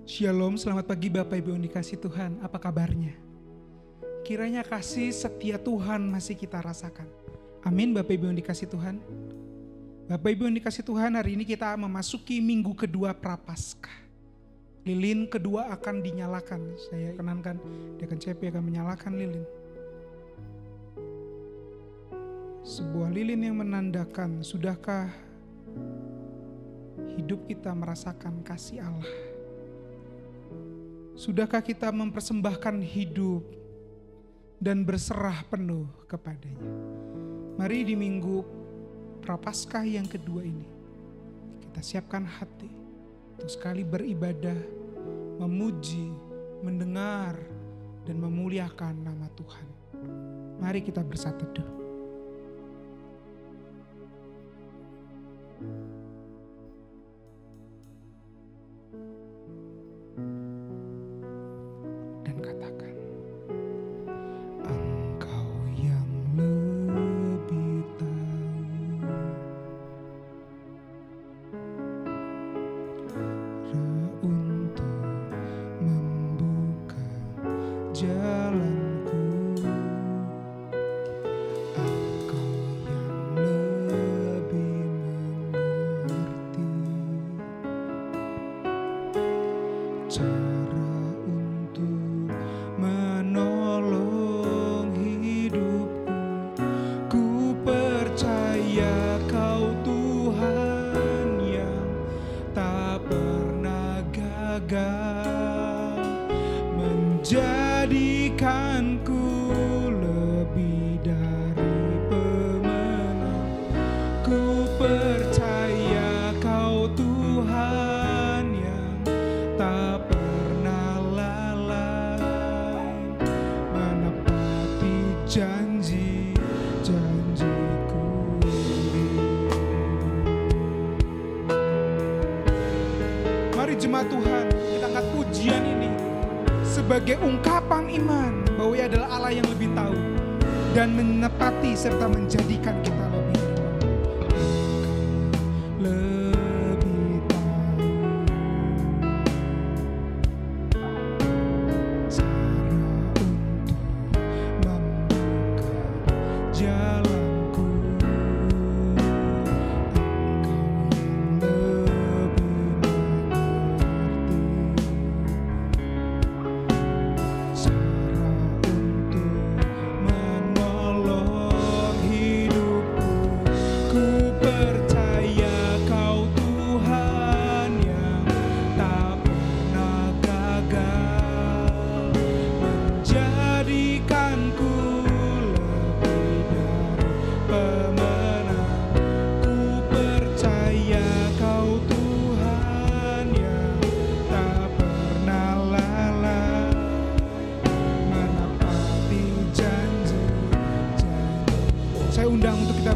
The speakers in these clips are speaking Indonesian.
Shalom, selamat pagi Bapak Ibu yang dikasih Tuhan, apa kabarnya? Kiranya kasih setia Tuhan masih kita rasakan. Amin Bapak Ibu yang dikasih Tuhan. Bapak Ibu yang dikasih Tuhan, hari ini kita memasuki minggu kedua Prapaskah. Lilin kedua akan dinyalakan. Saya kenankan Dekan CP akan menyalakan lilin. Sebuah lilin yang menandakan, sudahkah hidup kita merasakan kasih Allah? Sudahkah kita mempersembahkan hidup dan berserah penuh kepadanya? Mari di minggu Prapaskah yang kedua ini, kita siapkan hati untuk sekali beribadah, memuji, mendengar, dan memuliakan nama Tuhan. Mari kita bersatu teduh. Jemaat Tuhan, kita angkat pujian ini sebagai ungkapan iman bahwa Ia adalah Allah yang lebih tahu dan menepati serta menjadikan kita lebih tahu. Cara untuk membuka jalanku.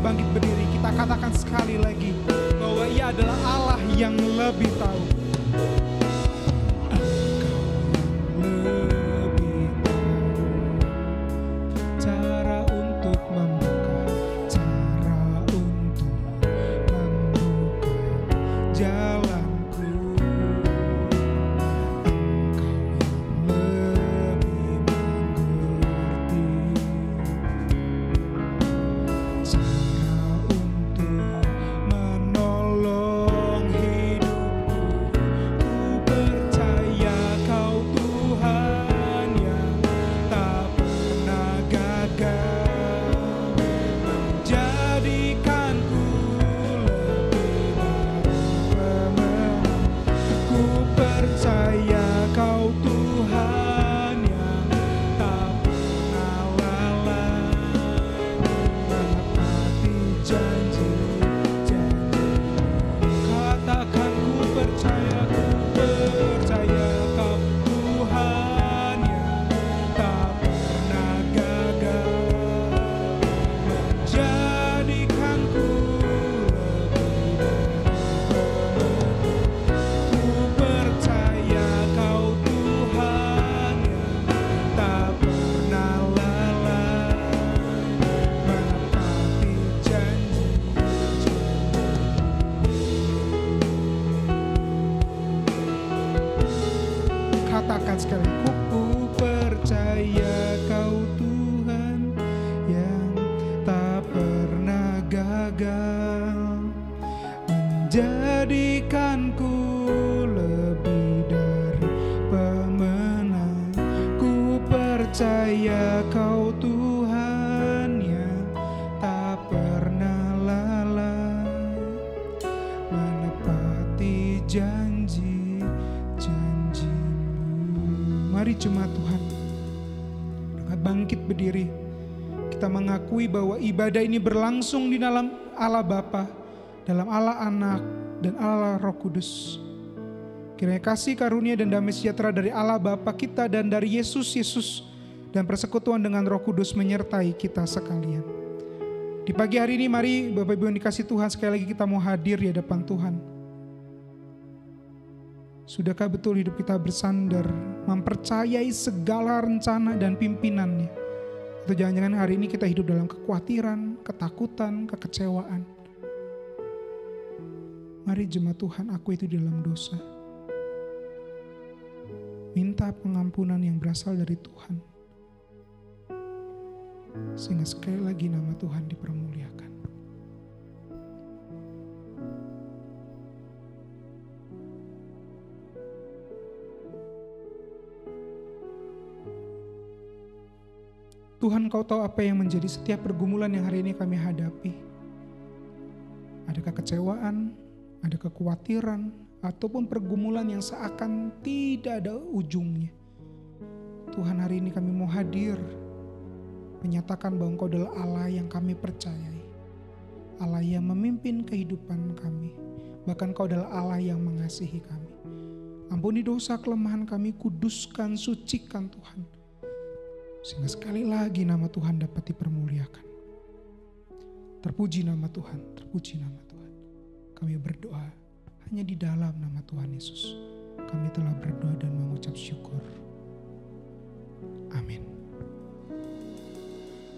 Bangkit berdiri, kita katakan sekali lagi bahwa Ia adalah Allah yang lebih tahu. jadikanku lebih dari pemenang. Ku percaya Kau Tuhan yang tak pernah lalai menepati janji-janji-Mu. Mari jemaat Tuhan, bangkit berdiri. Kita mengakui bahwa ibadah ini berlangsung di dalam Allah Bapa, dalam Allah Anak, dan Allah Roh Kudus. Kiranya kasih karunia dan damai sejahtera dari Allah Bapa kita dan dari Yesus dan persekutuan dengan Roh Kudus menyertai kita sekalian. Di pagi hari ini mari Bapak Ibu yang dikasih Tuhan, sekali lagi kita mau hadir di hadapan Tuhan. Sudahkah betul hidup kita bersandar, mempercayai segala rencana dan pimpinannya? Atau jangan-jangan hari ini kita hidup dalam kekhawatiran, ketakutan, kekecewaan? Mari jemaat Tuhan, aku itu di dalam dosa. Minta pengampunan yang berasal dari Tuhan. Sehingga sekali lagi nama Tuhan dipermuliakan. Tuhan, Kau tahu apa yang menjadi setiap pergumulan yang hari ini kami hadapi. Ada kekecewaan, ada kekhawatiran, ataupun pergumulan yang seakan tidak ada ujungnya. Tuhan, hari ini kami mau hadir, menyatakan bahwa Engkau adalah Allah yang kami percayai. Allah yang memimpin kehidupan kami. Bahkan Kau adalah Allah yang mengasihi kami. Ampuni dosa kelemahan kami, kuduskan, sucikan Tuhan. Sehingga sekali lagi nama Tuhan dapat dipermuliakan. Terpuji nama Tuhan, terpuji nama Tuhan. Kami berdoa hanya di dalam nama Tuhan Yesus. Kami telah berdoa dan mengucap syukur. Amin.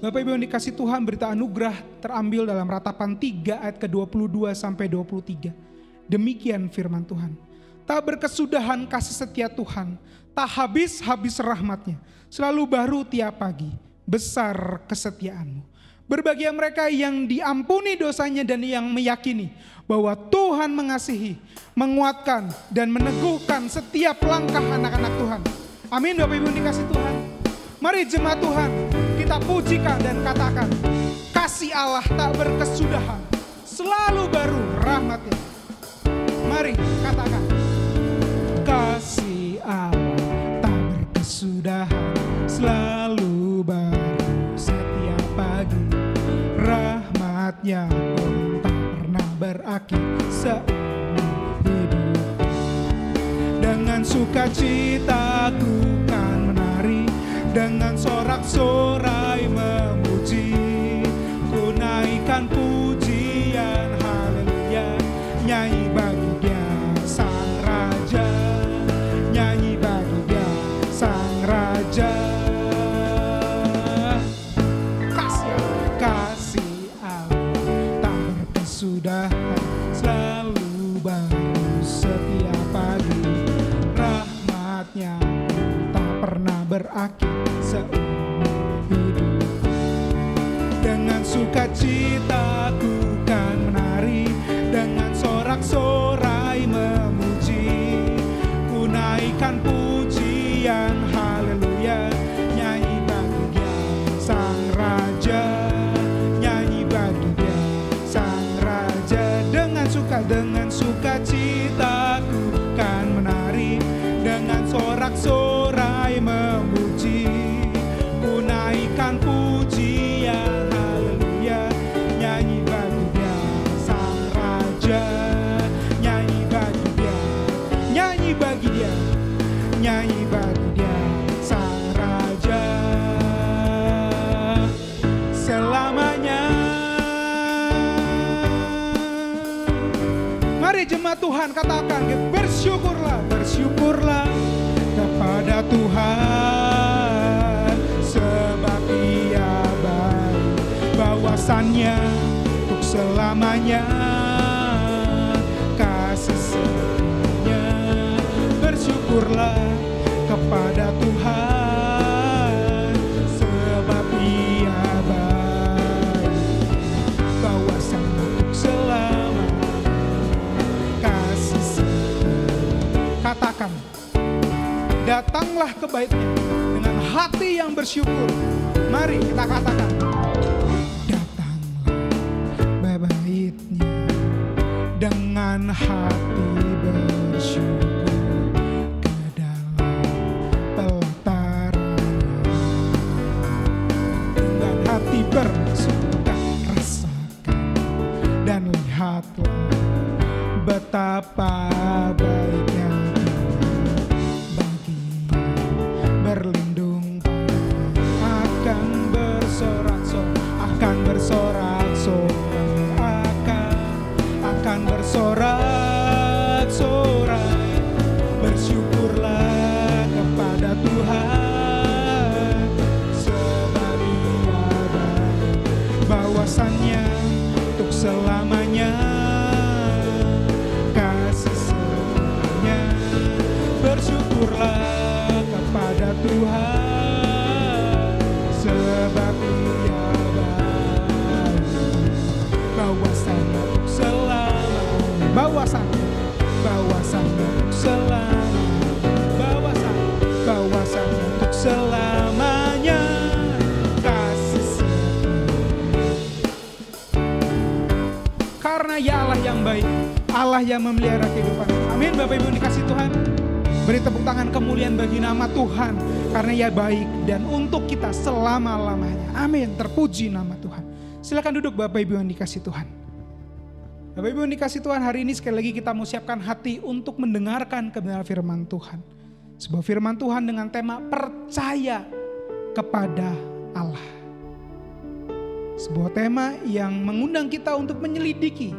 Bapak Ibu yang dikasih Tuhan, berita anugerah terambil dalam Ratapan 3 ayat ke-22 sampai 23. Demikian firman Tuhan. Tak berkesudahan kasih setia Tuhan, tak habis-habis rahmatnya, selalu baru tiap pagi, besar kesetiaan-Mu. Berbahagia mereka yang diampuni dosanya dan yang meyakini bahwa Tuhan mengasihi, menguatkan, dan meneguhkan setiap langkah anak-anak Tuhan. Amin Bapak Ibu dikasih Tuhan. Mari jemaat Tuhan, kita pujikan dan katakan, kasih Allah tak berkesudahan, selalu baru rahmatnya. Mari katakan, kasih Allah tak berkesudahan, selalu baru setiap pagi. Rahmatnya pun tak pernah berakhir seumur hidup. Dengan sukacita ku kan menari, dengan sorak-sorai memuji. Ku naikkan pujian haleluya, nyanyi bagi Dia Sang Raja, nyanyi bagi Dia Sang Raja. Kasih Allah tak berkesudahan, selalu baru setiap pagi. Rahmatnya tak pernah berakhir seumur hidup. Dengan sukacita ku kan menari, dengan sorak-sorai memuji. Ku naikkan pujian haleluya, nyanyi bagi Dia Sang Raja, nyanyi bagi Dia Sang Raja. Dengan sukacita ku kan menari, dengan sorak-sorai memuji. Ku naikkan pujian haleluya, nyanyi bagi Dia Sang Raja, nyanyi bagi Dia, nyanyi bagi Dia, nyanyi bagi Dia Sang Raja selamanya. Mari jemaat Tuhan katakan, bersyukurlah, bersyukurlah kepada Tuhan, sebab Ia baik, bahwasannya untuk selamanya kasih setianya. Bersyukurlah kepada Tuhan, sebab Ia baik, bahwasannya untuk selamanya Datanglah ke baitnya dengan hati yang bersyukur. Mari kita katakan, datanglah ke baitnya dengan hati bersyukur ke dalam pelatarannya. Dengan hati bersuka rasakan dan lihatlah betapa baiknya berlindung akan bersorak-sorai, akan bersorak-sorai. Bersyukurlah kepada Tuhan, sebab Dia baik, bahwasannya untuk selamanya kasih setianya. Bersyukurlah kepada Tuhan, sebab Dia baik, bahwasannya untuk selamanya, bahwasannya untuk selamanya, bahwasannya untuk selamanya kasih setia. Karena ya Allah yang baik, Allah yang memelihara kehidupan. Amin. Bapak Ibu dikasih Tuhan, beri tepuk tangan kemuliaan bagi nama Tuhan, karena Ia baik dan untuk kita selama-lamanya. Amin. Terpuji nama Tuhan. Silakan duduk Bapak Ibu yang dikasih Tuhan. Bapak Ibu yang dikasih Tuhan, hari ini sekali lagi kita mau siapkan hati untuk mendengarkan kebenaran firman Tuhan. Sebuah firman Tuhan dengan tema percaya kepada Allah. Sebuah tema yang mengundang kita untuk menyelidiki.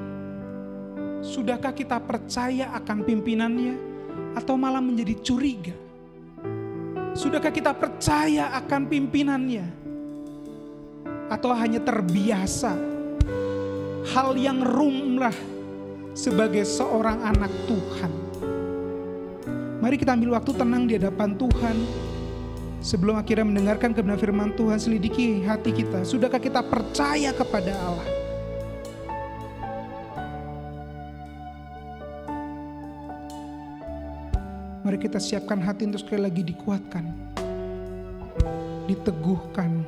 Sudahkah kita percaya akan pimpinannya atau malah menjadi curiga? Sudahkah kita percaya akan pimpinannya atau hanya terbiasa hal yang lumrah sebagai seorang anak Tuhan? Mari kita ambil waktu tenang di hadapan Tuhan sebelum akhirnya mendengarkan kebenaran firman Tuhan. Selidiki hati kita, sudahkah kita percaya kepada Allah? Mari kita siapkan hati untuk sekali lagi dikuatkan, diteguhkan,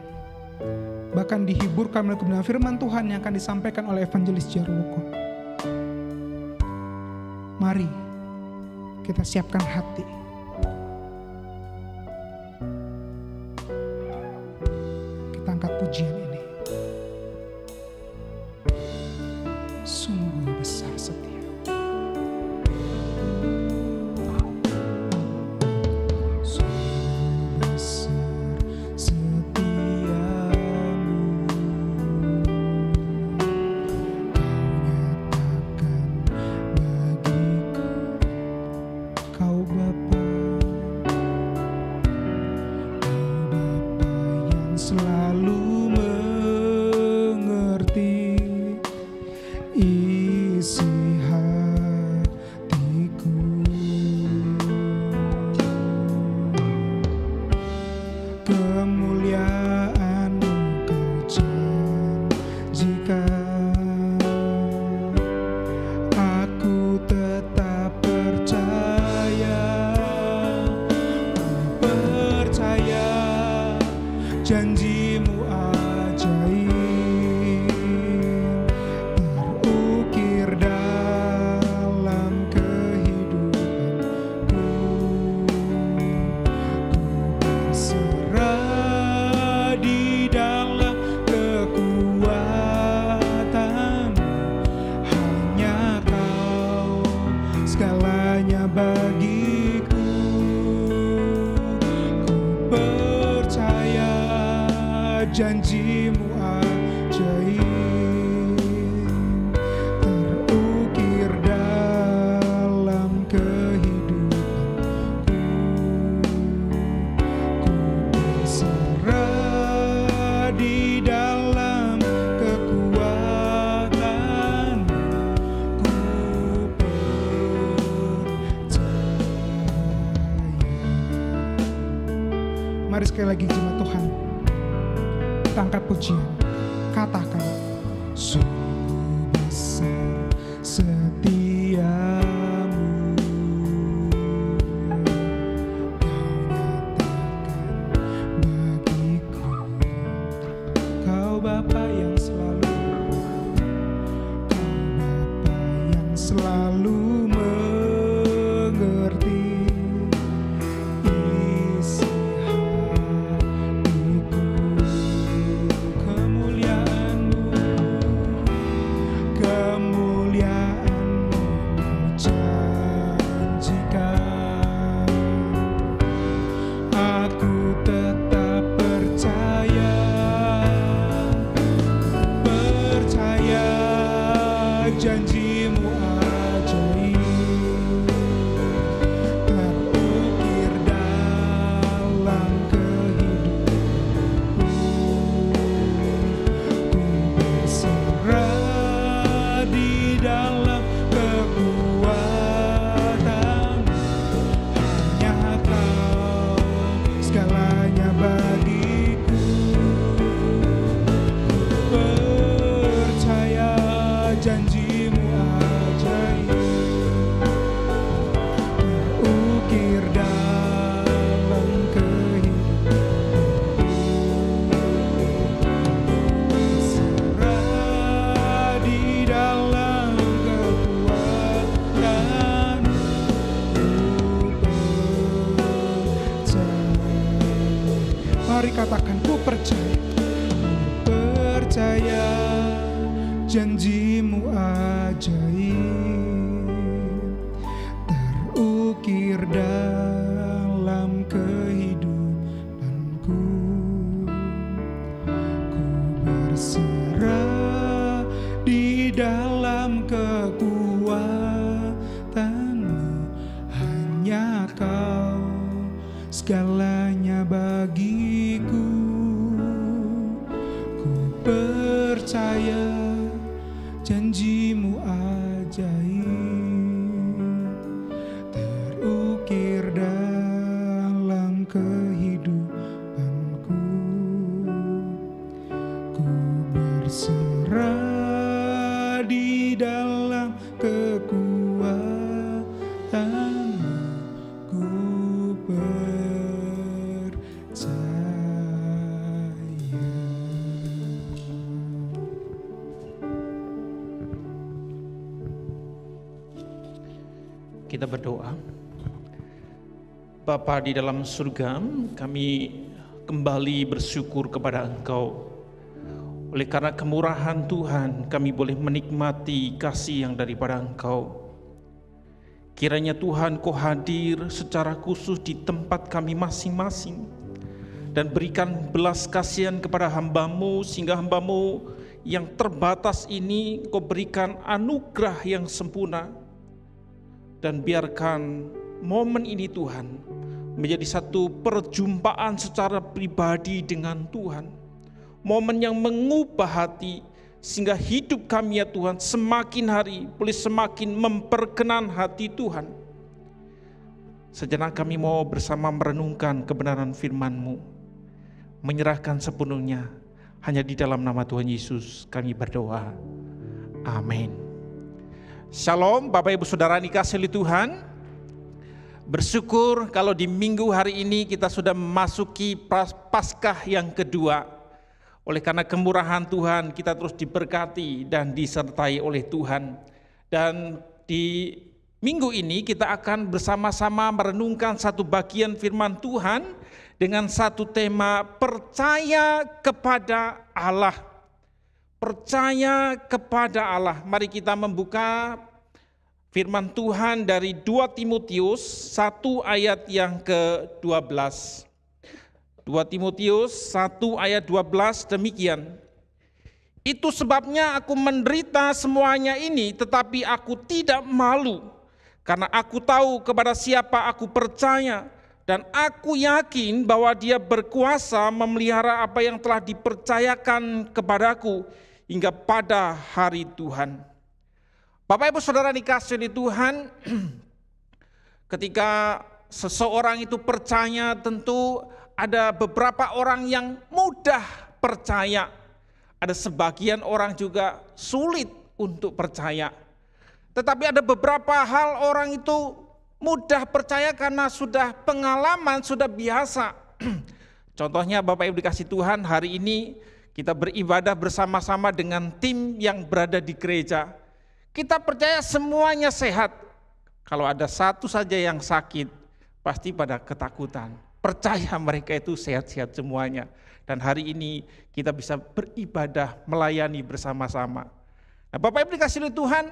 bahkan dihiburkan oleh kebenaran firman Tuhan yang akan disampaikan oleh Evangelis Jarwoko. Mari kita siapkan hati. Kita angkat pujian ini. Sungguh besar setia. Janjimu ajaib terukir dalam kehidupanku. Ku berserah di dalam kekuatan, ku percaya. Mari sekali lagi jemaat Tuhan, angkat pujian, katakan, sungguh besar setiamu, Kau selalu mengerti isi hatiku. Kemuliaan-Mu janjikan, aku tetap percaya janji-Mu ajaib, terukir dalam kehidupanku. Ku berserah di dalam kekuatan, hanya Kau segalanya bagiku. Percaya janji-Mu ajaib, terukir dalam kehidupanku. Berserah di dalam kekuatan, ku percaya. Mari katakan, ku percaya. Ku percaya janji-Mu ajaib, terukir dalam kehidupanku. Ku berserah di dalam kekuatan-Mu, hanya Kau segalanya bagiku. Ku percaya janji-Mu ajaib, terukir dalam kehidupanku. Ku berserah di dalam kekuatan-Mu, ku percaya. Kita berdoa. Bapa di dalam surga, kami kembali bersyukur kepada Engkau. Oleh karena kemurahan Tuhan, kami boleh menikmati kasih yang daripada Engkau. Kiranya Tuhan, Kau hadir secara khusus di tempat kami masing-masing, dan berikan belas kasihan kepada hamba-Mu, sehingga hamba-Mu yang terbatas ini Kau berikan anugerah yang sempurna. Dan biarkan momen ini Tuhan menjadi satu perjumpaan secara pribadi dengan Tuhan. Momen yang mengubah hati, sehingga hidup kami ya Tuhan semakin hari boleh semakin memperkenan hati Tuhan. Sejenak kami mau bersama merenungkan kebenaran firman-Mu, menyerahkan sepenuhnya hanya di dalam nama Tuhan Yesus kami berdoa. Amin. Shalom Bapak Ibu Saudara dikasihi oleh Tuhan. Bersyukur kalau di minggu hari ini kita sudah memasuki Paskah yang kedua. Oleh karena kemurahan Tuhan kita terus diberkati dan disertai oleh Tuhan. Dan di minggu ini kita akan bersama-sama merenungkan satu bagian firman Tuhan dengan satu tema percaya kepada Allah. Percaya kepada Allah. Mari kita membuka firman Tuhan dari 2 Timotius 1 ayat yang ke-12. 2 Timotius 1 ayat 12 demikian. Itu sebabnya aku menderita semuanya ini, tetapi aku tidak malu, karena aku tahu kepada siapa aku percaya, dan aku yakin bahwa Dia berkuasa memelihara apa yang telah dipercayakan kepadaku hingga pada hari Tuhan. Bapak Ibu Saudara dikasihi oleh Tuhan, ketika seseorang itu percaya, tentu ada beberapa orang yang mudah percaya. Ada sebagian orang juga sulit untuk percaya. Tetapi ada beberapa hal orang itu mudah percaya karena sudah pengalaman, sudah biasa. Contohnya Bapak Ibu dikasihi Tuhan, hari ini kita beribadah bersama-sama dengan tim yang berada di gereja. Kita percaya semuanya sehat. Kalau ada satu saja yang sakit, pasti pada ketakutan. Percaya mereka itu sehat-sehat semuanya. Dan hari ini kita bisa beribadah, melayani bersama-sama. Nah, Bapak Ibu dikasih oleh Tuhan,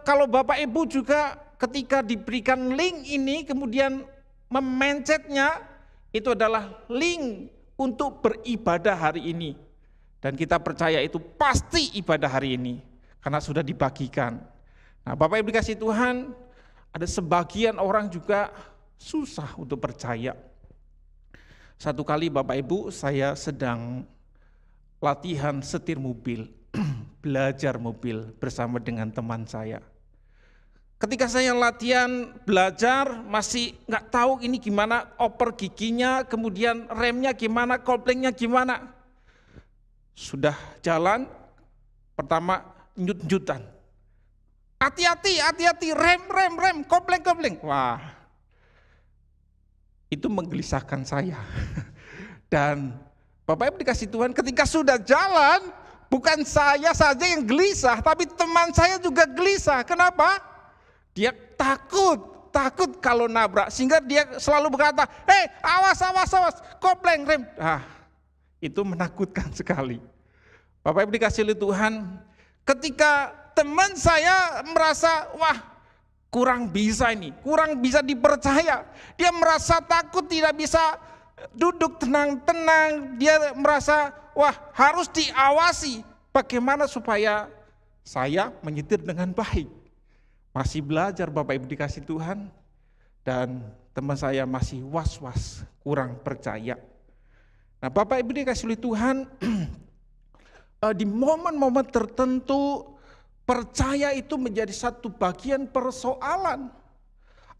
kalau Bapak Ibu juga ketika diberikan link ini, kemudian memencetnya, itu adalah link untuk beribadah hari ini. Dan kita percaya itu pasti ibadah hari ini, karena sudah dibagikan. Nah, Bapak Ibu dikasih Tuhan, ada sebagian orang juga susah untuk percaya. Satu kali Bapak Ibu, saya sedang latihan setir mobil, belajar mobil bersama dengan teman saya. Ketika saya latihan belajar, masih nggak tahu ini gimana oper giginya, kemudian remnya gimana, koplingnya gimana. Sudah jalan, pertama nyut-nyutan. Hati-hati, rem, kopling. Wah, itu menggelisahkan saya. Dan Bapak Ibu dikasih Tuhan, ketika sudah jalan, bukan saya saja yang gelisah, tapi teman saya juga gelisah. Kenapa? Dia takut kalau nabrak, sehingga dia selalu berkata, awas, kopling, rem. Itu menakutkan sekali. Bapak Ibu dikasih oleh Tuhan, ketika teman saya merasa, kurang bisa dipercaya. Dia merasa takut, tidak bisa duduk tenang-tenang. Dia merasa, harus diawasi. Bagaimana supaya saya menyetir dengan baik. Masih belajar Bapak Ibu dikasih Tuhan. Dan teman saya masih was-was, kurang percaya. Nah, Bapak Ibu dikasih oleh Tuhan, di momen-momen tertentu percaya itu menjadi satu bagian persoalan.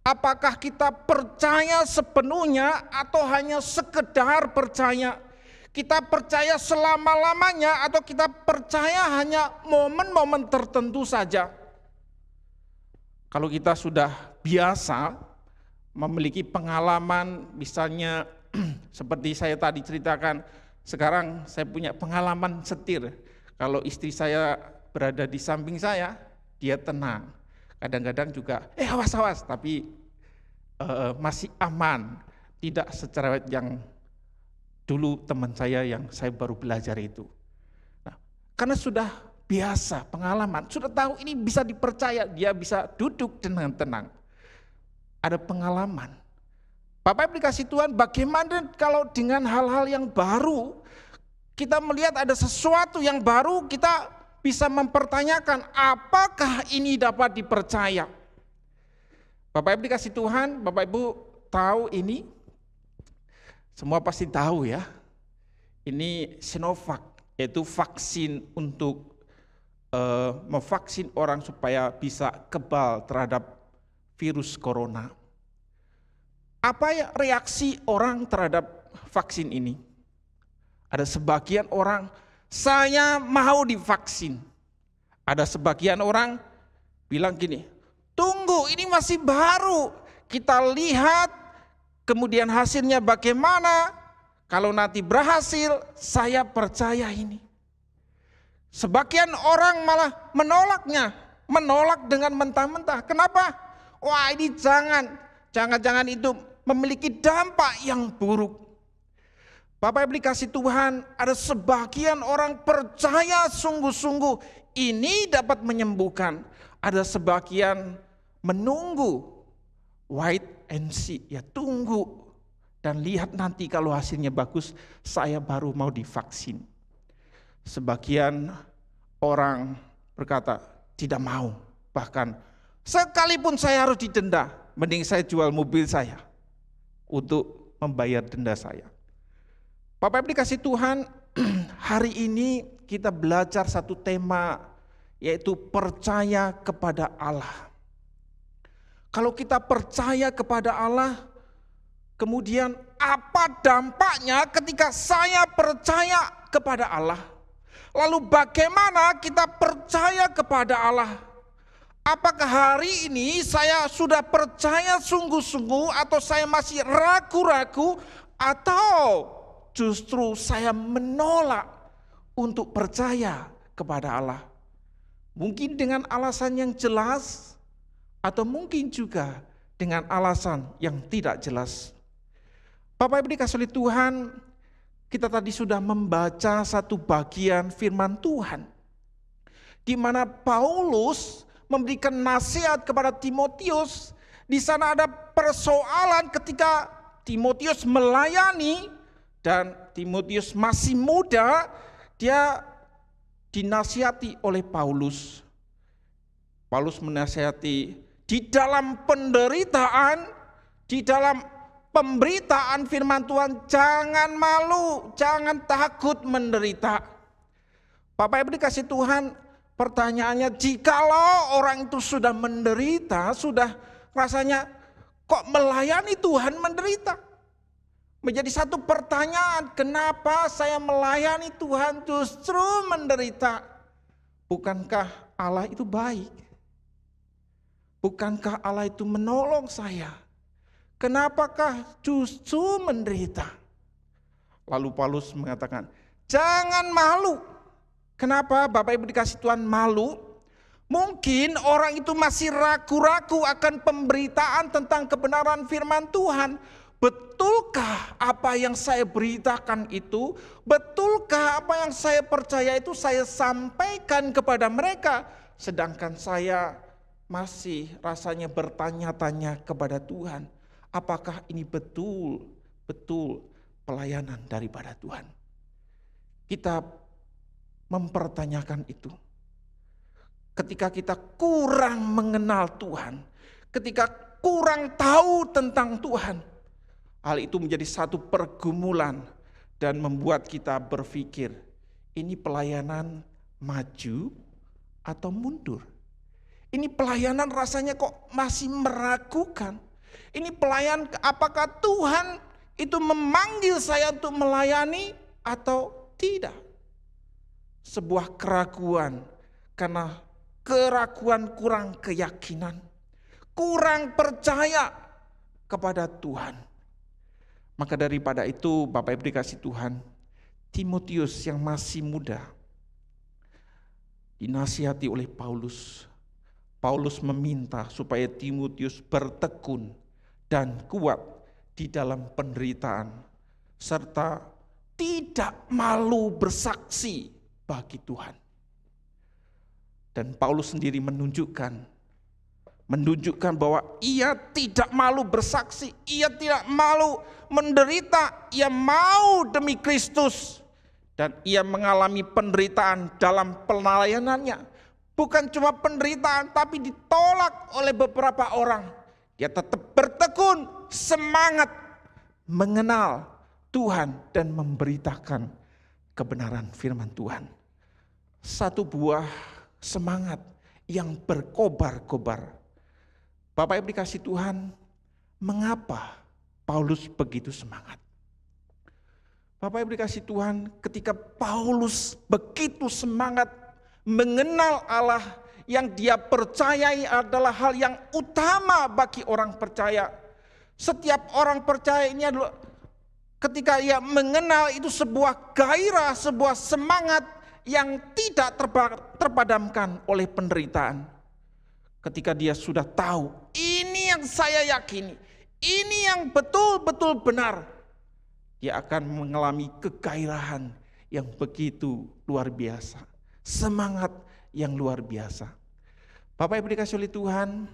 Apakah kita percaya sepenuhnya atau hanya sekedar percaya? Kita percaya selama-lamanya atau kita percaya hanya momen-momen tertentu saja? Kalau kita sudah biasa memiliki pengalaman, misalnya seperti saya tadi ceritakan, sekarang saya punya pengalaman setir. Kalau istri saya berada di samping saya, dia tenang. Kadang-kadang juga, awas, tapi masih aman. Tidak secerewet yang dulu teman saya yang saya baru belajar itu. Nah, karena sudah biasa pengalaman, sudah tahu ini bisa dipercaya, dia bisa duduk dengan tenang. Ada pengalaman. Bapak Ibu dikasih Tuhan, bagaimana kalau dengan hal-hal yang baru, kita melihat ada sesuatu yang baru, kita bisa mempertanyakan apakah ini dapat dipercaya. Bapak Ibu dikasih Tuhan, Bapak Ibu tahu ini, semua pasti tahu ya, ini Sinovac, yaitu vaksin untuk memvaksin orang supaya bisa kebal terhadap virus corona. Apa ya reaksi orang terhadap vaksin ini? Ada sebagian orang, saya mau divaksin. Ada sebagian orang bilang gini, tunggu ini masih baru, kita lihat kemudian hasilnya bagaimana, kalau nanti berhasil saya percaya ini. Sebagian orang malah menolak dengan mentah-mentah. Kenapa? Ini jangan itu memiliki dampak yang buruk. Bapak Ibu dikasih Tuhan, ada sebagian orang percaya sungguh-sungguh ini dapat menyembuhkan. Ada sebagian menunggu, wait and see, ya tunggu dan lihat nanti kalau hasilnya bagus, saya baru mau divaksin. Sebagian orang berkata tidak mau, bahkan sekalipun saya harus didenda, mending saya jual mobil saya untuk membayar denda saya. Bapak Ibu dikasih Tuhan, hari ini kita belajar satu tema, yaitu percaya kepada Allah. Kalau kita percaya kepada Allah, kemudian apa dampaknya ketika saya percaya kepada Allah? Lalu bagaimana kita percaya kepada Allah? Apakah hari ini saya sudah percaya sungguh-sungguh atau saya masih ragu-ragu atau justru saya menolak untuk percaya kepada Allah? Mungkin dengan alasan yang jelas, atau mungkin juga dengan alasan yang tidak jelas. Bapak Ibu dikasihi oleh Tuhan, kita tadi sudah membaca satu bagian firman Tuhan, di mana Paulus memberikan nasihat kepada Timotius. Di sana ada persoalan ketika Timotius melayani, dan Timotius masih muda, dia dinasihati oleh Paulus. Paulus menasihati, di dalam penderitaan, di dalam pemberitaan firman Tuhan, jangan malu, jangan takut menderita. Bapak Ibu dikasih Tuhan, pertanyaannya, jikalau orang itu sudah menderita, sudah rasanya kok melayani Tuhan menderita? Menjadi satu pertanyaan, kenapa saya melayani Tuhan justru menderita? Bukankah Allah itu baik? Bukankah Allah itu menolong saya? Kenapakah justru menderita? Lalu Paulus mengatakan, jangan malu. Kenapa Bapak Ibu dikasih Tuhan malu? Mungkin orang itu masih ragu-ragu akan pemberitaan tentang kebenaran firman Tuhan. Betulkah apa yang saya beritakan itu? Betulkah apa yang saya percaya itu saya sampaikan kepada mereka? Sedangkan saya masih rasanya bertanya-tanya kepada Tuhan. Apakah ini betul-betul pelayanan daripada Tuhan? Kita mempertanyakan itu. Ketika kita kurang mengenal Tuhan, ketika kurang tahu tentang Tuhan, hal itu menjadi satu pergumulan dan membuat kita berpikir, ini pelayanan maju atau mundur? Ini pelayanan rasanya kok masih meragukan. Ini pelayan, apakah Tuhan itu memanggil saya untuk melayani atau tidak? Sebuah keraguan, karena keraguan kurang keyakinan, kurang percaya kepada Tuhan. Maka daripada itu Bapak Ibu dikasih Tuhan, Timotius yang masih muda dinasihati oleh Paulus. Paulus meminta supaya Timotius bertekun dan kuat di dalam penderitaan, serta tidak malu bersaksi bagi Tuhan. Dan Paulus sendiri menunjukkan bahwa ia tidak malu bersaksi, ia tidak malu menderita, ia mau demi Kristus, dan ia mengalami penderitaan dalam pelayanannya. Bukan cuma penderitaan, tapi ditolak oleh beberapa orang. Dia tetap bertekun, semangat mengenal Tuhan dan memberitakan kebenaran firman Tuhan. Satu buah semangat yang berkobar-kobar. Bapak Ibu dikasih Tuhan, mengapa Paulus begitu semangat? Bapak Ibu dikasih Tuhan, ketika Paulus begitu semangat mengenal Allah yang dia percayai adalah hal yang utama bagi orang percaya. Setiap orang percaya ini adalah ketika ia mengenal itu sebuah gairah, sebuah semangat yang tidak terpadamkan oleh penderitaan. Ketika dia sudah tahu, ini yang saya yakini, ini yang betul-betul benar, dia akan mengalami kegairahan yang begitu luar biasa, semangat yang luar biasa. Bapak Ibu dikasih oleh Tuhan,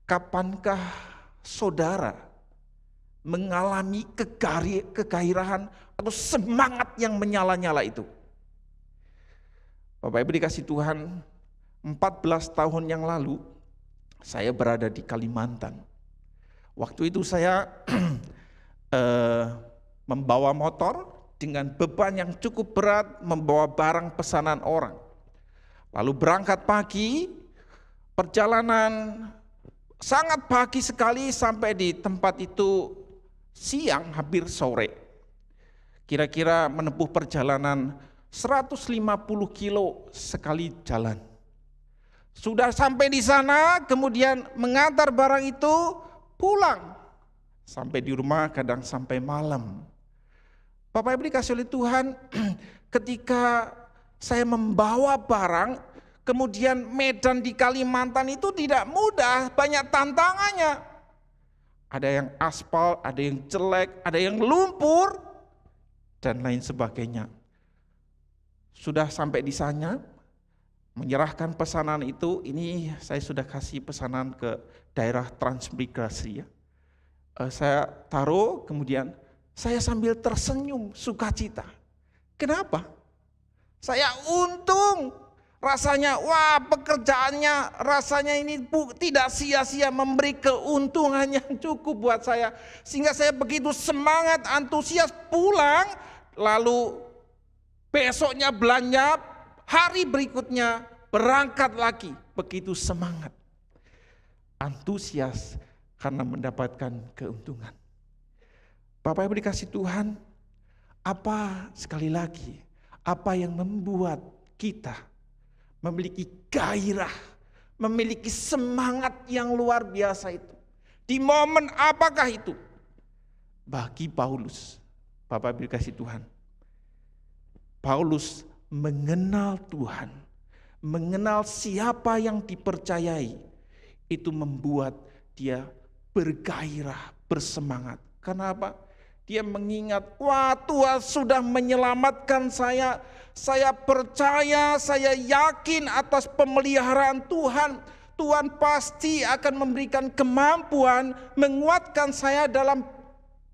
kapankah saudara mengalami kegairahan atau semangat yang menyala-nyala itu? Bapak Ibu dikasih Tuhan, 14 tahun yang lalu saya berada di Kalimantan. Waktu itu saya membawa motor dengan beban yang cukup berat, membawa barang pesanan orang. Lalu berangkat pagi, perjalanan sangat pagi sekali sampai di tempat itu siang hampir sore. Kira-kira menempuh perjalanan 150 kilo sekali jalan. Sudah sampai di sana, kemudian mengantar barang itu pulang. Sampai di rumah kadang sampai malam. Bapak Ibu dikasih oleh Tuhan, ketika saya membawa barang, Kemudian medan di Kalimantan itu tidak mudah, banyak tantangannya. Ada yang aspal, ada yang jelek, ada yang lumpur, dan lain sebagainya. Sudah sampai di sana, menyerahkan pesanan itu, ini saya sudah kasih pesanan ke daerah transmigrasi ya. Saya taruh, kemudian saya sambil tersenyum sukacita. Kenapa? Saya untung. Rasanya, wah pekerjaannya rasanya ini tidak sia-sia, memberi keuntungan yang cukup buat saya. Sehingga saya begitu semangat, antusias pulang, lalu besoknya belanja, hari berikutnya berangkat lagi. Begitu semangat, antusias karena mendapatkan keuntungan. Bapak Ibu dikasih Tuhan, sekali lagi, apa yang membuat kita memiliki gairah, memiliki semangat yang luar biasa itu? Di momen apakah itu? Bagi Paulus, Bapak Ibu dikasih Tuhan, Paulus mengenal Tuhan, mengenal siapa yang dipercayai, itu membuat dia bergairah, bersemangat. Karena apa? Dia mengingat, wah Tuhan sudah menyelamatkan saya. Saya percaya, saya yakin atas pemeliharaan Tuhan. Tuhan pasti akan memberikan kemampuan, menguatkan saya dalam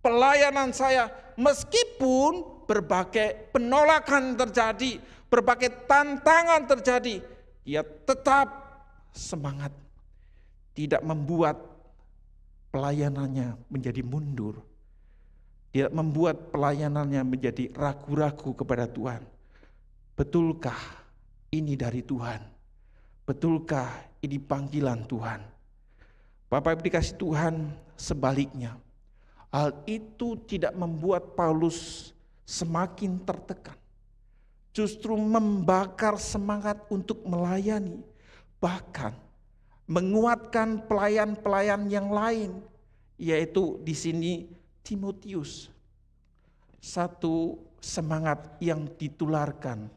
pelayanan saya. Meskipun berbagai penolakan terjadi, berbagai tantangan terjadi, dia tetap semangat. Tidak membuat pelayanannya menjadi mundur. Tidak membuat pelayanannya menjadi ragu-ragu kepada Tuhan. Betulkah ini dari Tuhan? Betulkah ini panggilan Tuhan? Bapak Ibu dikasih Tuhan, sebaliknya. Hal itu tidak membuat Paulus semakin tertekan. Justru membakar semangat untuk melayani. Bahkan menguatkan pelayan-pelayan yang lain. Yaitu di sini Timotius. Satu semangat yang ditularkan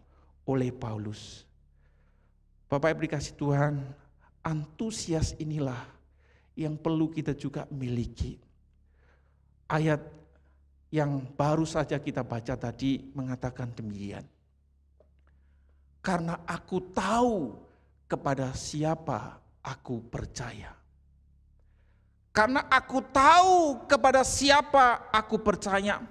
oleh Paulus. Bapak Ibu dikasih Tuhan, antusias inilah yang perlu kita juga miliki. Ayat yang baru saja kita baca tadi mengatakan demikian. Karena aku tahu kepada siapa aku percaya. Karena aku tahu kepada siapa aku percaya.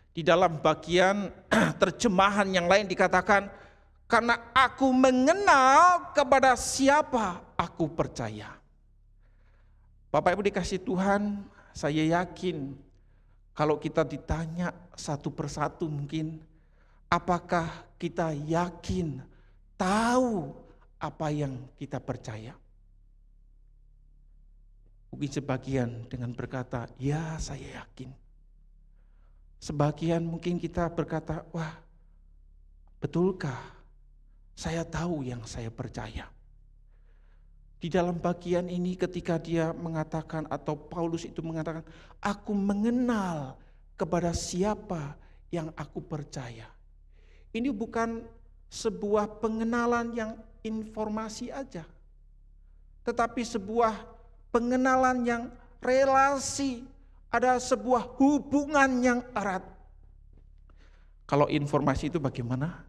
Di dalam bagian terjemahan yang lain dikatakan, karena aku mengenal kepada siapa aku percaya. Bapak Ibu dikasih Tuhan, saya yakin kalau kita ditanya satu persatu mungkin, apakah kita yakin, tahu apa yang kita percaya? Mungkin sebagian dengan berkata, ya saya yakin. Sebagian mungkin kita berkata, wah betulkah saya tahu yang saya percaya? Di dalam bagian ini ketika dia mengatakan atau Paulus itu mengatakan, aku mengenal kepada siapa yang aku percaya. Ini bukan sebuah pengenalan yang informasi aja, tetapi sebuah pengenalan yang relasi, ada sebuah hubungan yang erat. Kalau informasi itu bagaimana?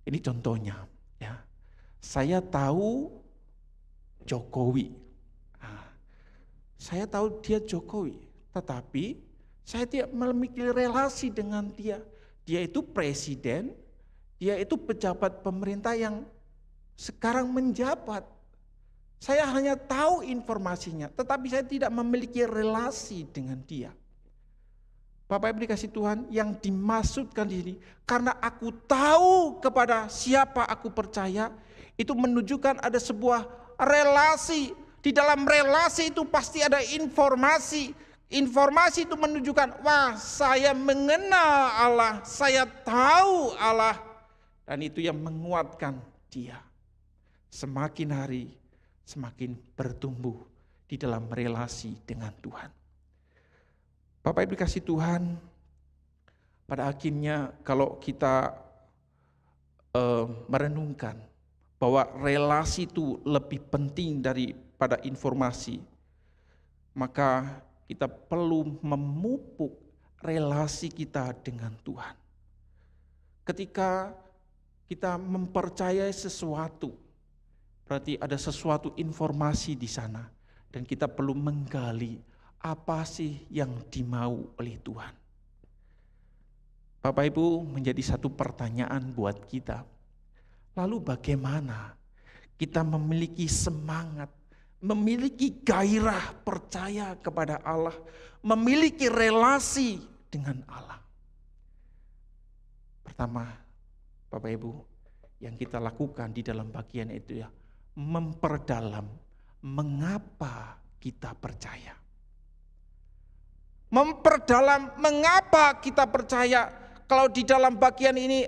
Ini contohnya, ya. Saya tahu Jokowi. Saya tahu dia Jokowi, tetapi saya tidak memiliki relasi dengan dia. Dia itu presiden, dia itu pejabat pemerintah yang sekarang menjabat. Saya hanya tahu informasinya, tetapi saya tidak memiliki relasi dengan dia. Bapak Ibu dikasih Tuhan, yang dimaksudkan di sini, karena aku tahu kepada siapa aku percaya, itu menunjukkan ada sebuah relasi. Di dalam relasi itu pasti ada informasi. Informasi itu menunjukkan, wah saya mengenal Allah, saya tahu Allah. Dan itu yang menguatkan dia. Semakin hari, semakin bertumbuh di dalam relasi dengan Tuhan. Bapak Ibu dikasih Tuhan, pada akhirnya kalau kita merenungkan bahwa relasi itu lebih penting daripada informasi, maka kita perlu memupuk relasi kita dengan Tuhan. Ketika kita mempercayai sesuatu, berarti ada sesuatu informasi di sana, dan kita perlu menggali apa sih yang dimau oleh Tuhan. Bapak Ibu, menjadi satu pertanyaan buat kita. Lalu bagaimana kita memiliki semangat, memiliki gairah percaya kepada Allah, memiliki relasi dengan Allah? Pertama, Bapak Ibu, yang kita lakukan di dalam bagian itu ya, memperdalam mengapa kita percaya. Memperdalam mengapa kita percaya. Kalau di dalam bagian ini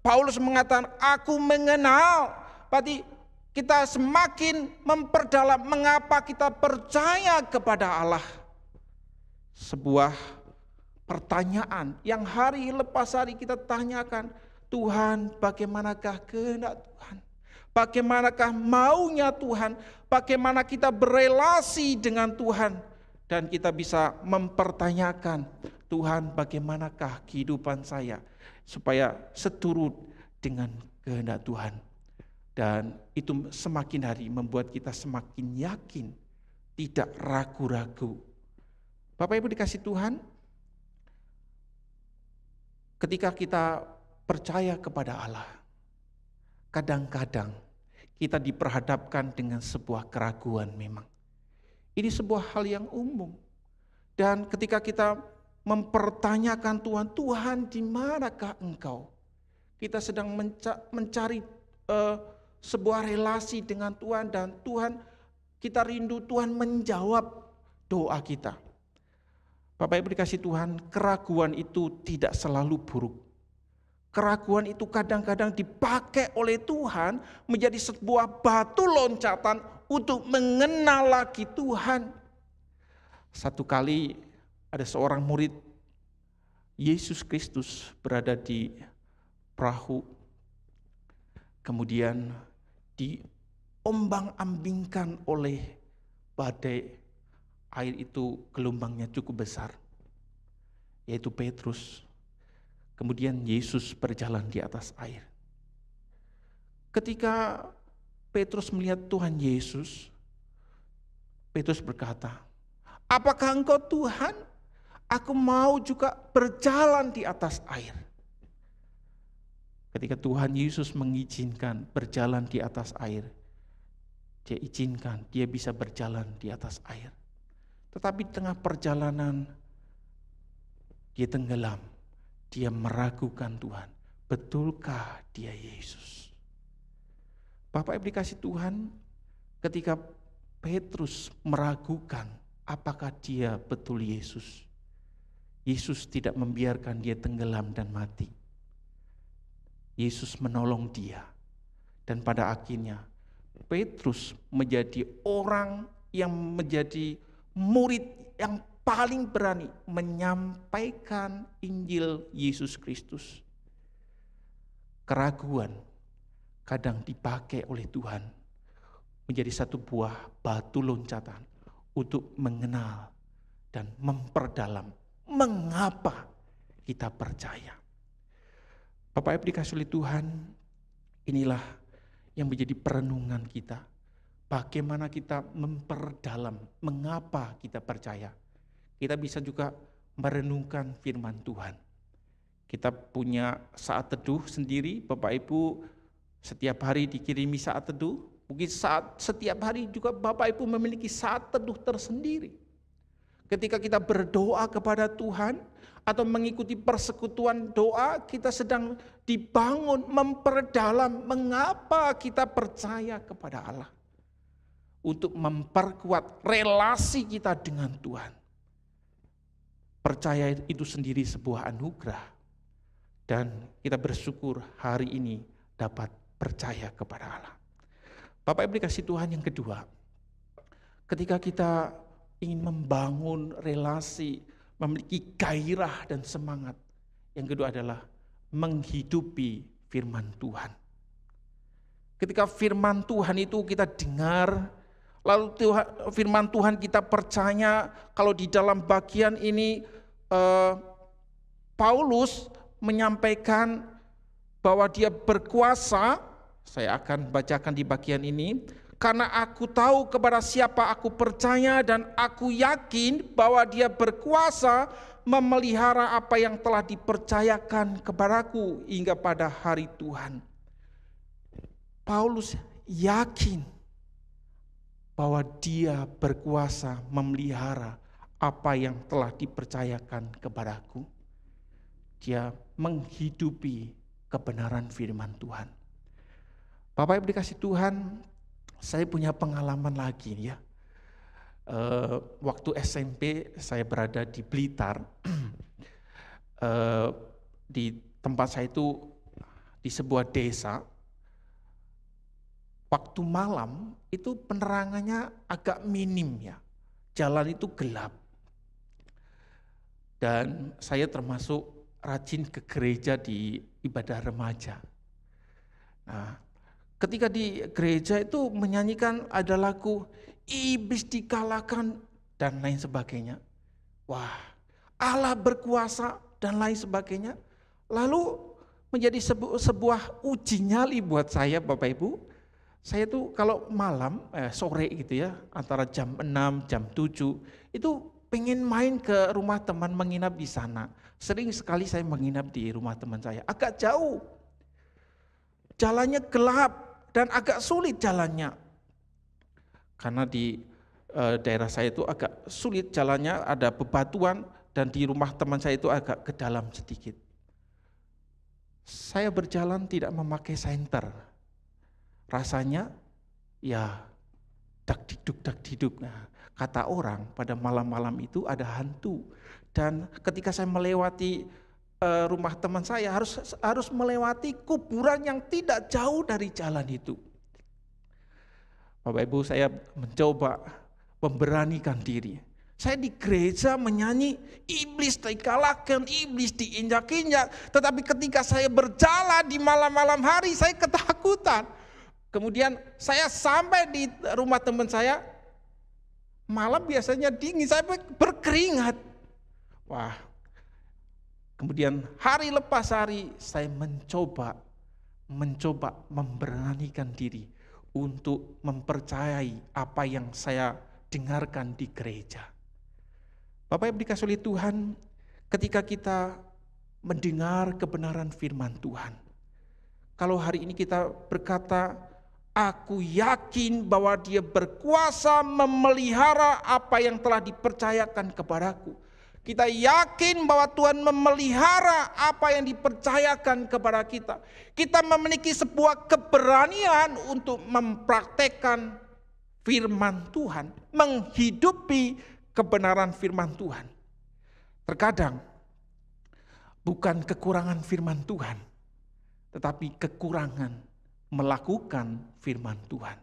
Paulus mengatakan aku mengenal, berarti kita semakin memperdalam mengapa kita percaya kepada Allah. Sebuah pertanyaan yang hari lepas hari kita tanyakan, Tuhan, bagaimanakah kehendak Tuhan? Bagaimanakah maunya Tuhan? Bagaimana kita berelasi dengan Tuhan? Dan kita bisa mempertanyakan, Tuhan, bagaimanakah kehidupan saya supaya seturut dengan kehendak Tuhan? Dan itu semakin hari membuat kita semakin yakin, tidak ragu-ragu. Bapak Ibu dikasih Tuhan, ketika kita percaya kepada Allah, kadang-kadang kita diperhadapkan dengan sebuah keraguan memang. Ini sebuah hal yang umum. Dan ketika kita mempertanyakan Tuhan, Tuhan di manakah Engkau? Kita sedang mencari sebuah relasi dengan Tuhan, dan Tuhan, kita rindu Tuhan menjawab doa kita. Bapak Ibu dikasih Tuhan, keraguan itu tidak selalu buruk. Keraguan itu kadang-kadang dipakai oleh Tuhan menjadi sebuah batu loncatan untuk mengenal lagi Tuhan. Satu kali ada seorang murid Yesus Kristus berada di perahu, kemudian diombang-ambingkan oleh badai. Air itu gelombangnya cukup besar, yaitu Petrus. Kemudian Yesus berjalan di atas air. Ketika Petrus melihat Tuhan Yesus, Petrus berkata, apakah Engkau Tuhan? Aku mau juga berjalan di atas air. Ketika Tuhan Yesus mengizinkan berjalan di atas air, dia izinkan dia bisa berjalan di atas air. Tetapi di tengah perjalanan dia tenggelam. Dia meragukan Tuhan. Betulkah dia Yesus? Bapak Ibu dikasih Tuhan, ketika Petrus meragukan apakah dia betul Yesus, Yesus tidak membiarkan dia tenggelam dan mati. Yesus menolong dia. Dan pada akhirnya Petrus menjadi orang yang menjadi murid yang paling berani menyampaikan Injil Yesus Kristus. Keraguan kadang dipakai oleh Tuhan menjadi satu buah batu loncatan untuk mengenal dan memperdalam mengapa kita percaya. Bapak Ibu dikasih oleh Tuhan, inilah yang menjadi perenungan kita. Bagaimana kita memperdalam mengapa kita percaya. Kita bisa juga merenungkan firman Tuhan. Kita punya saat teduh sendiri, Bapak Ibu setiap hari dikirimi saat teduh. Mungkin setiap hari juga Bapak Ibu memiliki saat teduh tersendiri. Ketika kita berdoa kepada Tuhan atau mengikuti persekutuan doa, kita sedang dibangun memperdalam mengapa kita percaya kepada Allah. Untuk memperkuat relasi kita dengan Tuhan. Percaya itu sendiri sebuah anugerah. Dan kita bersyukur hari ini dapat percaya kepada Allah. Bapak Ibu dikasih Tuhan, yang kedua, ketika kita ingin membangun relasi, memiliki gairah dan semangat, yang kedua adalah menghidupi firman Tuhan. Ketika firman Tuhan itu kita dengar, lalu firman Tuhan kita percaya, kalau di dalam bagian ini Paulus menyampaikan bahwa dia berkuasa. Saya akan bacakan di bagian ini. Karena aku tahu kepada siapa aku percaya dan aku yakin bahwa dia berkuasa memelihara apa yang telah dipercayakan kepadaku hingga pada hari Tuhan. Paulus yakin bahwa dia berkuasa memelihara apa yang telah dipercayakan kepadaku. Dia menghidupi kebenaran firman Tuhan. Bapak Ibu dikasih Tuhan, saya punya pengalaman lagi ya. Waktu SMP saya berada di Blitar. Di tempat saya itu di sebuah desa. Waktu malam itu penerangannya agak minim ya, jalan itu gelap. Dan saya termasuk rajin ke gereja di ibadah remaja. Nah, ketika di gereja itu menyanyikan ada lagu iblis dikalahkan dan lain sebagainya. Wah, Allah berkuasa dan lain sebagainya. Lalu menjadi sebuah uji nyali buat saya Bapak Ibu. Saya tuh kalau malam, sore gitu ya, antara jam 6, jam 7, itu pengen main ke rumah teman menginap di sana. Sering sekali saya menginap di rumah teman saya, agak jauh. Jalannya gelap dan agak sulit jalannya. Karena di daerah saya itu agak sulit jalannya, ada bebatuan, dan di rumah teman saya itu agak ke dalam sedikit. Saya berjalan tidak memakai senter. Rasanya ya dak diduk. Nah, kata orang pada malam-malam itu ada hantu. Dan ketika saya melewati rumah teman saya harus melewati kuburan yang tidak jauh dari jalan itu. Bapak Ibu, saya mencoba memberanikan diri. Saya di gereja menyanyi iblis dikalahkan, iblis diinjak-injak. Tetapi ketika saya berjalan di malam-malam hari saya ketakutan. Kemudian saya sampai di rumah teman saya, malam biasanya dingin, saya berkeringat. Wah, kemudian hari lepas hari saya mencoba memberanikan diri untuk mempercayai apa yang saya dengarkan di gereja. Bapak Ibu dikasih oleh Tuhan, ketika kita mendengar kebenaran firman Tuhan, kalau hari ini kita berkata, aku yakin bahwa dia berkuasa memelihara apa yang telah dipercayakan kepadaku. Kita yakin bahwa Tuhan memelihara apa yang dipercayakan kepada kita. Kita memiliki sebuah keberanian untuk mempraktekkan firman Tuhan, menghidupi kebenaran firman Tuhan. Terkadang bukan kekurangan firman Tuhan, tetapi kekurangan melakukan firman Tuhan.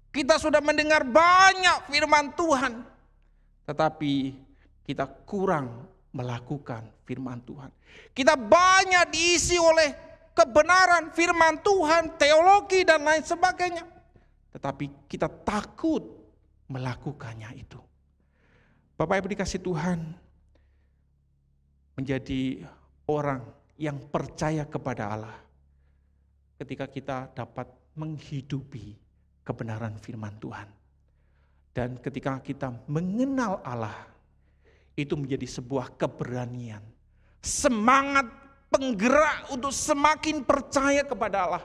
Kita sudah mendengar banyak firman Tuhan, tetapi kita kurang melakukan firman Tuhan. Kita banyak diisi oleh kebenaran firman Tuhan, teologi dan lain sebagainya, tetapi kita takut melakukannya itu. Bapak Ibu dikasih Tuhan, menjadi orang yang percaya kepada Allah ketika kita dapat menghidupi kebenaran firman Tuhan. Dan ketika kita mengenal Allah, itu menjadi sebuah keberanian, semangat penggerak untuk semakin percaya kepada Allah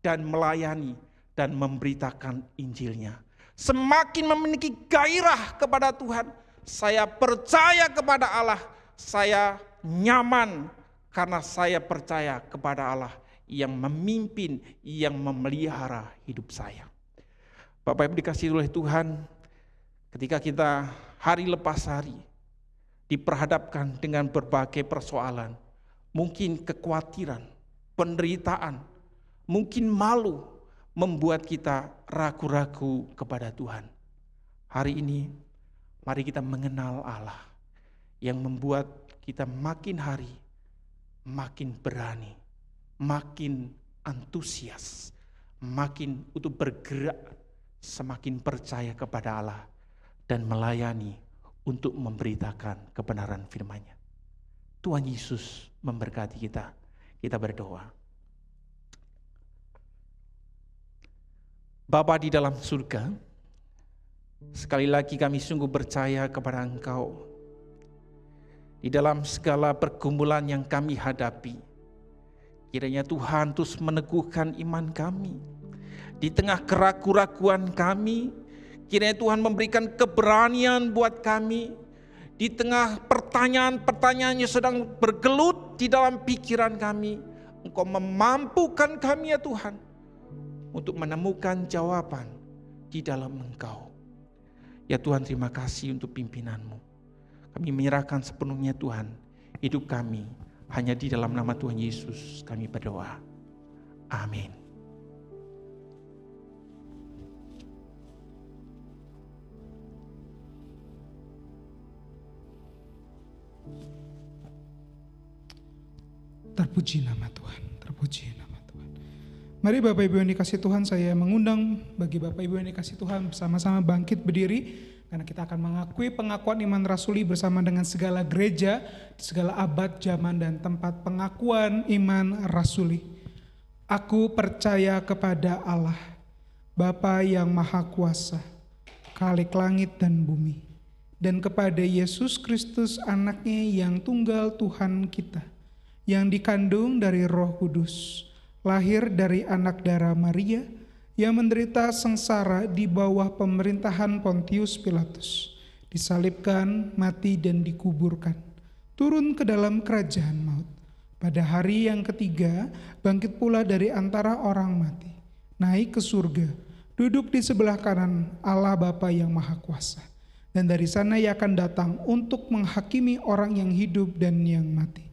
dan melayani dan memberitakan Injilnya. Semakin memiliki gairah kepada Tuhan, saya percaya kepada Allah, saya nyaman karena saya percaya kepada Allah yang memimpin, yang memelihara hidup saya. Bapak Ibu dikasihi oleh Tuhan, ketika kita hari lepas hari diperhadapkan dengan berbagai persoalan, mungkin kekhawatiran, penderitaan, mungkin malu membuat kita ragu-ragu kepada Tuhan. Hari ini mari kita mengenal Allah yang membuat kita makin hari makin berani, makin antusias, makin untuk bergerak, semakin percaya kepada Allah dan melayani untuk memberitakan kebenaran firman-Nya. Tuhan Yesus memberkati kita. Kita berdoa. Bapa di dalam surga, sekali lagi kami sungguh percaya kepada Engkau. Di dalam segala pergumulan yang kami hadapi, kiranya Tuhan terus meneguhkan iman kami. Di tengah keraguan-keraguan kami, kiranya Tuhan memberikan keberanian buat kami. Di tengah pertanyaan-pertanyaan yang sedang bergelut di dalam pikiran kami, Engkau memampukan kami ya Tuhan, untuk menemukan jawaban di dalam Engkau. Ya Tuhan, terima kasih untuk pimpinan-Mu. Kami menyerahkan sepenuhnya Tuhan, hidup kami hanya di dalam nama Tuhan Yesus kami berdoa. Amin. Terpuji nama Tuhan, terpuji nama Tuhan. Mari Bapak Ibu yang dikasih Tuhan, saya mengundang bagi Bapak Ibu yang dikasih Tuhan bersama-sama bangkit berdiri. Karena kita akan mengakui pengakuan iman rasuli bersama dengan segala gereja, segala abad, zaman, dan tempat pengakuan iman rasuli. Aku percaya kepada Allah, Bapa yang Maha Kuasa, Khalik langit dan bumi, dan kepada Yesus Kristus anaknya yang tunggal Tuhan kita, yang dikandung dari Roh Kudus, lahir dari anak darah Maria, yang menderita sengsara di bawah pemerintahan Pontius Pilatus, disalibkan, mati dan dikuburkan, turun ke dalam kerajaan maut. Pada hari yang ketiga, bangkit pula dari antara orang mati, naik ke surga, duduk di sebelah kanan Allah Bapa yang Maha Kuasa. Dan dari sana ia akan datang untuk menghakimi orang yang hidup dan yang mati.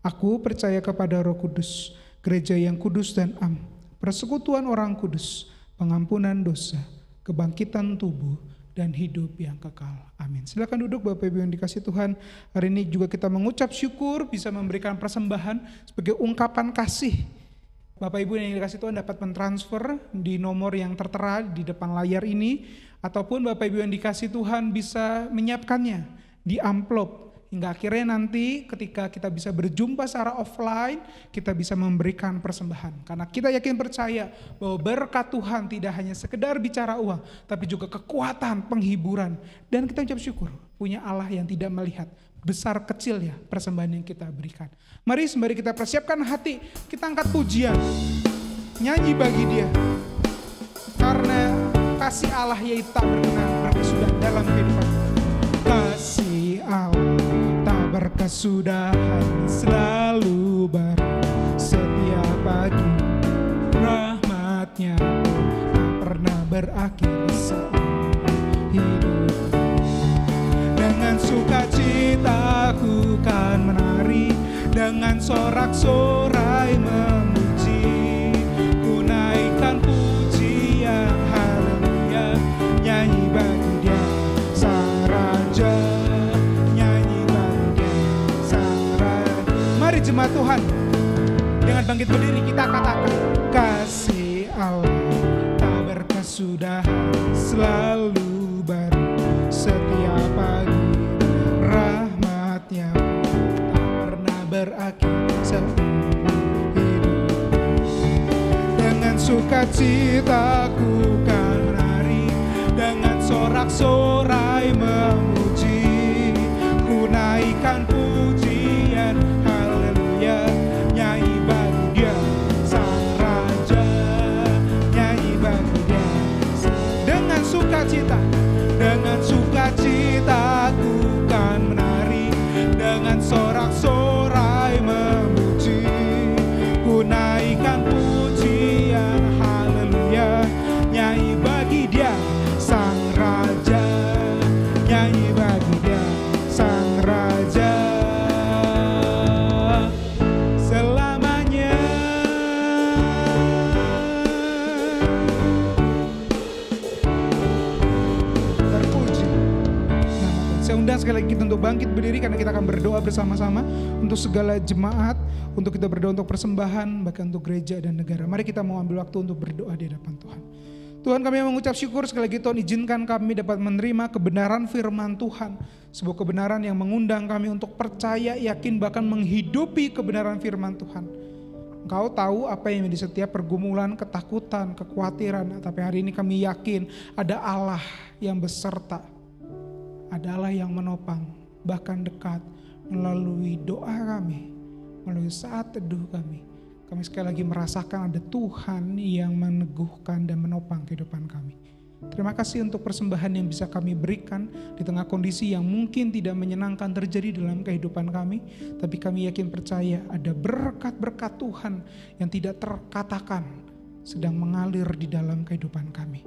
Aku percaya kepada Roh Kudus, gereja yang kudus dan am, persekutuan orang kudus, pengampunan dosa, kebangkitan tubuh, dan hidup yang kekal. Amin. Silakan duduk Bapak Ibu yang dikasih Tuhan. Hari ini juga kita mengucap syukur bisa memberikan persembahan sebagai ungkapan kasih. Bapak Ibu yang dikasih Tuhan dapat mentransfer di nomor yang tertera di depan layar ini, ataupun Bapak Ibu yang dikasih Tuhan bisa menyiapkannya di amplop. Hingga akhirnya nanti ketika kita bisa berjumpa secara offline, kita bisa memberikan persembahan. Karena kita yakin percaya bahwa berkat Tuhan tidak hanya sekedar bicara uang, tapi juga kekuatan, penghiburan. Dan kita ucap syukur, punya Allah yang tidak melihat besar kecil ya persembahan yang kita berikan. Mari sembari kita persiapkan hati, kita angkat pujian, nyanyi bagi Dia. Karena kasih Allah yaitu tak berkesudahan dalam kehidupan. Kasih Allah tak berkesudahan, selalu baru setiap pagi. Rahmat-Nya tak pernah berakhir seumur hidup. Dengan sukacita ku kan menari, dengan sorak-sorai memuji. Ku naikkan pujian haleluya, nyanyi bagi Dia sang Raja, nyanyi bagi Dia sang Raja. Mari jemaat Tuhan, dengan bangkit berdiri kita katakan, kasih Allah tak berkesudahan, selalu baru setiap pagi. Rahmat-Nya tak pernah berakhir seumur hidup. Dengan sukacita ku kan menari, dengan sorak-sorai memuji. Ku naikkan pujian haleluya, nyanyi bagi Dia sang Raja, nyanyi bagi Dia dengan sukacita. Saya undang sekali lagi kita untuk bangkit berdiri karena kita akan berdoa bersama-sama untuk segala jemaat, untuk kita berdoa untuk persembahan, bahkan untuk gereja dan negara. Mari kita mau ambil waktu untuk berdoa di hadapan Tuhan. Tuhan, kami mengucap syukur sekali lagi Tuhan, izinkan kami dapat menerima kebenaran firman Tuhan. Sebuah kebenaran yang mengundang kami untuk percaya, yakin, bahkan menghidupi kebenaran firman Tuhan. Engkau tahu apa yang di setiap pergumulan, ketakutan, kekhawatiran. Tapi hari ini kami yakin ada Allah yang beserta. Ada Allah yang menopang, bahkan dekat melalui doa kami, melalui saat teduh kami. Kami sekali lagi merasakan ada Tuhan yang meneguhkan dan menopang kehidupan kami. Terima kasih untuk persembahan yang bisa kami berikan di tengah kondisi yang mungkin tidak menyenangkan terjadi dalam kehidupan kami. Tapi kami yakin percaya ada berkat-berkat Tuhan yang tidak terkatakan sedang mengalir di dalam kehidupan kami.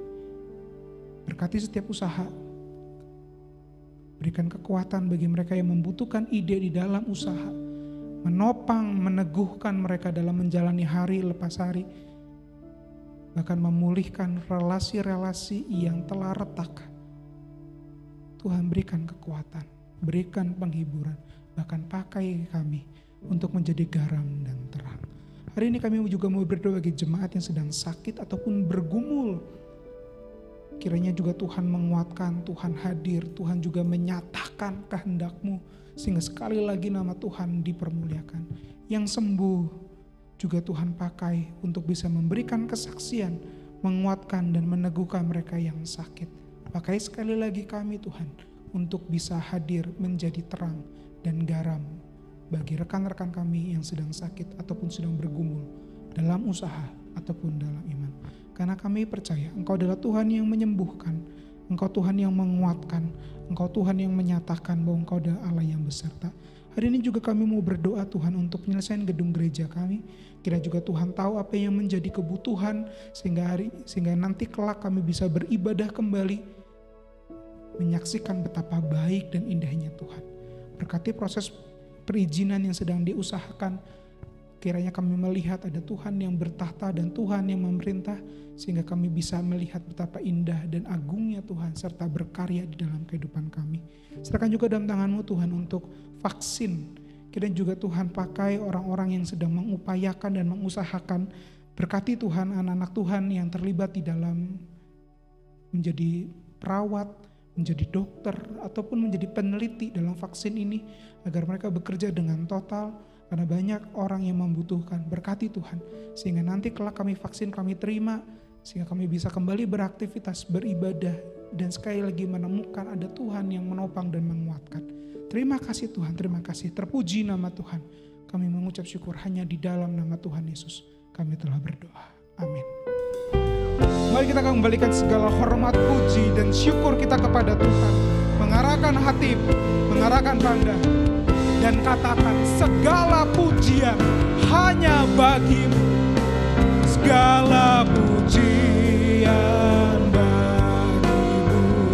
Berkati setiap usaha. Berikan kekuatan bagi mereka yang membutuhkan ide di dalam usaha. Menopang, meneguhkan mereka dalam menjalani hari lepas hari. Bahkan memulihkan relasi-relasi yang telah retak. Tuhan berikan kekuatan, berikan penghiburan, bahkan pakai kami untuk menjadi garam dan terang. Hari ini kami juga mau berdoa bagi jemaat yang sedang sakit ataupun bergumul. Kiranya juga Tuhan menguatkan, Tuhan hadir, Tuhan juga menyatakan kehendak-Mu. Sehingga sekali lagi nama Tuhan dipermuliakan. Yang sembuh juga Tuhan pakai untuk bisa memberikan kesaksian, menguatkan dan meneguhkan mereka yang sakit. Pakai sekali lagi kami Tuhan untuk bisa hadir menjadi terang dan garam bagi rekan-rekan kami yang sedang sakit ataupun sedang bergumul dalam usaha ataupun dalam iman. Karena kami percaya Engkau adalah Tuhan yang menyembuhkan, Engkau Tuhan yang menguatkan, Engkau Tuhan yang menyatakan bahwa Engkau adalah Allah yang beserta. Hari ini juga kami mau berdoa Tuhan untuk penyelesaian gedung gereja kami. Kira juga Tuhan tahu apa yang menjadi kebutuhan sehingga nanti kelak kami bisa beribadah kembali, menyaksikan betapa baik dan indahnya Tuhan. Berkati proses perizinan yang sedang diusahakan. Kiranya kami melihat ada Tuhan yang bertahta dan Tuhan yang memerintah, sehingga kami bisa melihat betapa indah dan agungnya Tuhan serta berkarya di dalam kehidupan kami. Serahkan juga dalam tangan-Mu Tuhan untuk vaksin. Kiranya juga Tuhan pakai orang-orang yang sedang mengupayakan dan mengusahakan. Berkati Tuhan anak-anak Tuhan yang terlibat di dalam menjadi perawat, menjadi dokter, ataupun menjadi peneliti dalam vaksin ini, agar mereka bekerja dengan total. Karena banyak orang yang membutuhkan. Berkati Tuhan, sehingga nanti kelak kami vaksin kami terima, sehingga kami bisa kembali beraktivitas, beribadah, dan sekali lagi menemukan ada Tuhan yang menopang dan menguatkan. Terima kasih Tuhan, terima kasih. Terpuji nama Tuhan. Kami mengucap syukur hanya di dalam nama Tuhan Yesus. Kami telah berdoa. Amin. Mari kita kembalikan segala hormat, puji, dan syukur kita kepada Tuhan. Mengarahkan hati, mengarahkan pandang. Dan katakan segala pujian hanya bagimu. Segala pujian bagimu.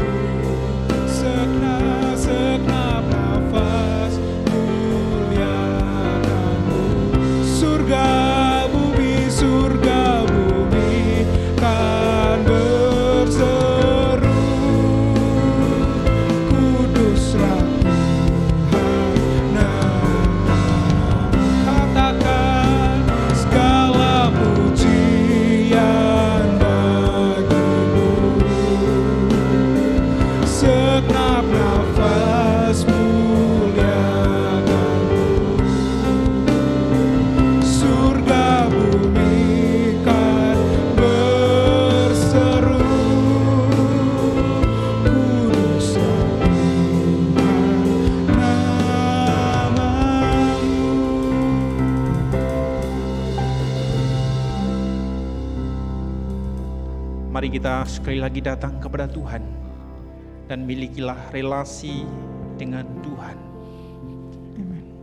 Segenap nafas muliakanmu. Surga bumi kan berseru. Kuduslah kita sekali lagi datang kepada Tuhan dan milikilah relasi dengan Tuhan.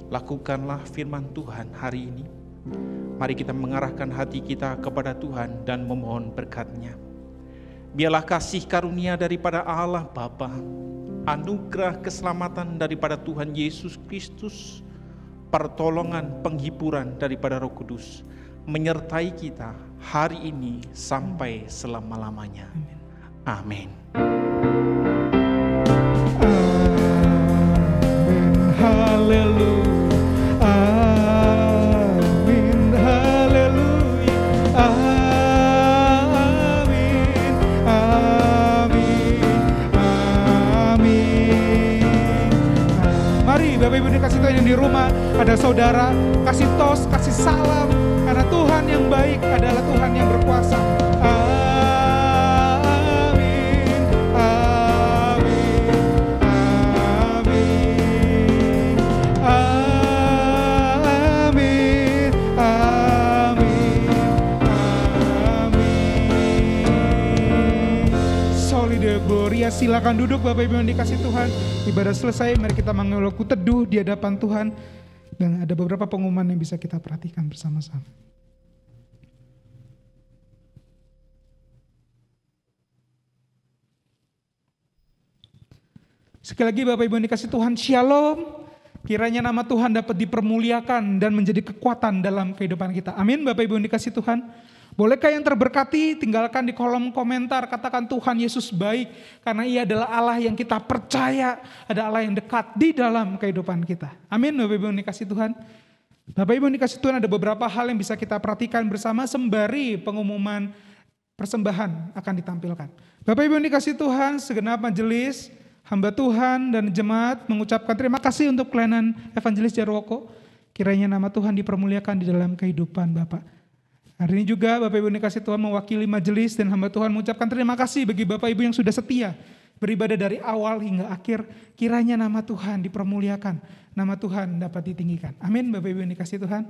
Lakukanlah firman Tuhan hari ini. Mari kita mengarahkan hati kita kepada Tuhan dan memohon berkat-Nya. Biarlah kasih karunia daripada Allah Bapa, anugerah keselamatan daripada Tuhan Yesus Kristus, pertolongan penghiburan daripada Roh Kudus menyertai kita hari ini sampai selama-lamanya. Amin. Bapak Ibu dikasih Tuhan yang di rumah, ada saudara, kasih tos, kasih salam, karena Tuhan yang baik adalah Tuhan yang berkuasa. Amin, amin, amin, amin, amin, amin. Soli Deo Gloria, silakan duduk Bapak Ibu yang dikasih Tuhan. Ibadah selesai, mari kita mengeluh teduh di hadapan Tuhan. Dan ada beberapa pengumuman yang bisa kita perhatikan bersama-sama. Sekali lagi Bapak Ibu yang dikasih Tuhan, Shalom. Kiranya nama Tuhan dapat dipermuliakan dan menjadi kekuatan dalam kehidupan kita. Amin Bapak Ibu yang dikasih Tuhan. Bolehkah yang terberkati tinggalkan di kolom komentar, katakan Tuhan Yesus baik, karena Ia adalah Allah yang kita percaya, ada Allah yang dekat di dalam kehidupan kita. Amin Bapak Ibu yang dikasih Tuhan. Bapak Ibu yang dikasih Tuhan, ada beberapa hal yang bisa kita perhatikan bersama sembari pengumuman persembahan akan ditampilkan. Bapak Ibu yang dikasih Tuhan, segenap majelis, hamba Tuhan dan jemaat mengucapkan terima kasih untuk pelayanan Evangelis Jarwoko. Kiranya nama Tuhan dipermuliakan di dalam kehidupan Bapak. Hari ini juga Bapak Ibu yang dikasih Tuhan mewakili majelis dan hamba Tuhan mengucapkan terima kasih bagi Bapak Ibu yang sudah setia beribadah dari awal hingga akhir. Kiranya nama Tuhan dipermuliakan, nama Tuhan dapat ditinggikan. Amin Bapak Ibu yang dikasih Tuhan.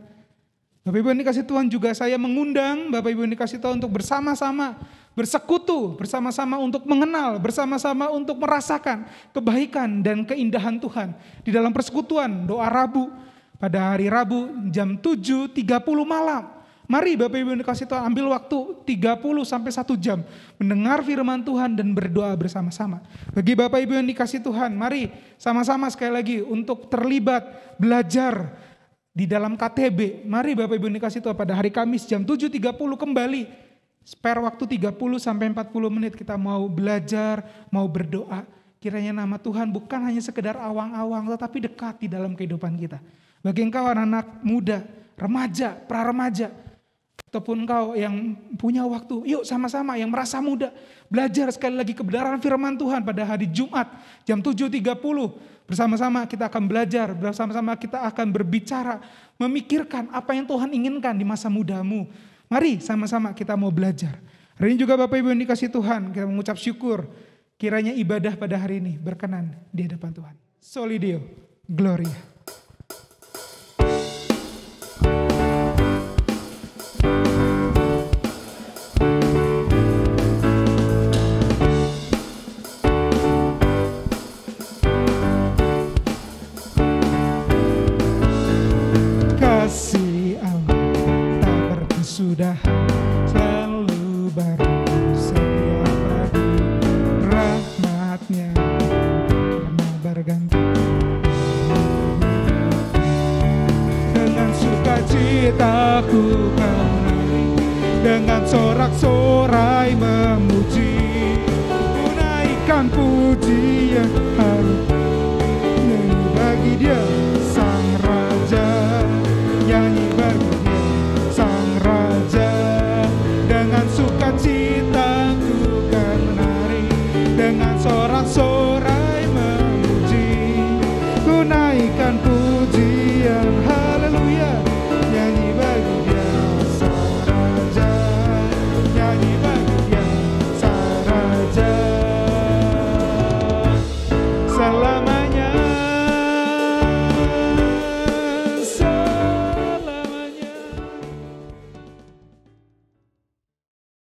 Bapak Ibu yang dikasih Tuhan, juga saya mengundang Bapak Ibu yang dikasih Tuhan untuk bersama-sama bersekutu, bersama-sama untuk mengenal, bersama-sama untuk merasakan kebaikan dan keindahan Tuhan di dalam persekutuan doa Rabu pada hari Rabu jam 7.30 malam. Mari Bapak Ibu yang dikasih Tuhan ambil waktu 30 sampai 1 jam mendengar firman Tuhan dan berdoa bersama-sama. Bagi Bapak Ibu yang dikasih Tuhan, mari sama-sama sekali lagi untuk terlibat belajar di dalam KTB. Mari Bapak Ibu yang dikasih Tuhan, pada hari Kamis jam 7.30 kembali. Spare waktu 30 sampai 40 menit kita mau belajar, mau berdoa. Kiranya nama Tuhan bukan hanya sekedar awang-awang tetapi dekat di dalam kehidupan kita. Bagi engkau anak-anak muda, remaja, pra-remaja, ataupun engkau yang punya waktu, yuk sama-sama yang merasa muda, belajar sekali lagi kebenaran firman Tuhan pada hari Jumat jam 7.30. Bersama-sama kita akan belajar, bersama-sama kita akan berbicara, memikirkan apa yang Tuhan inginkan di masa mudamu. Mari sama-sama kita mau belajar. Hari ini juga Bapak Ibu yang dikasih Tuhan, kita mengucap syukur. Kiranya ibadah pada hari ini berkenan di hadapan Tuhan. Soli Deo Gloria. Kasih Allah tak berkesudahan, selalu baru setiap pagi. Rahmatnya pernah berganti. Dengan sukacitaku menari, dengan sorak-sorai memuji, menaikkan pujian harum bagi Dia.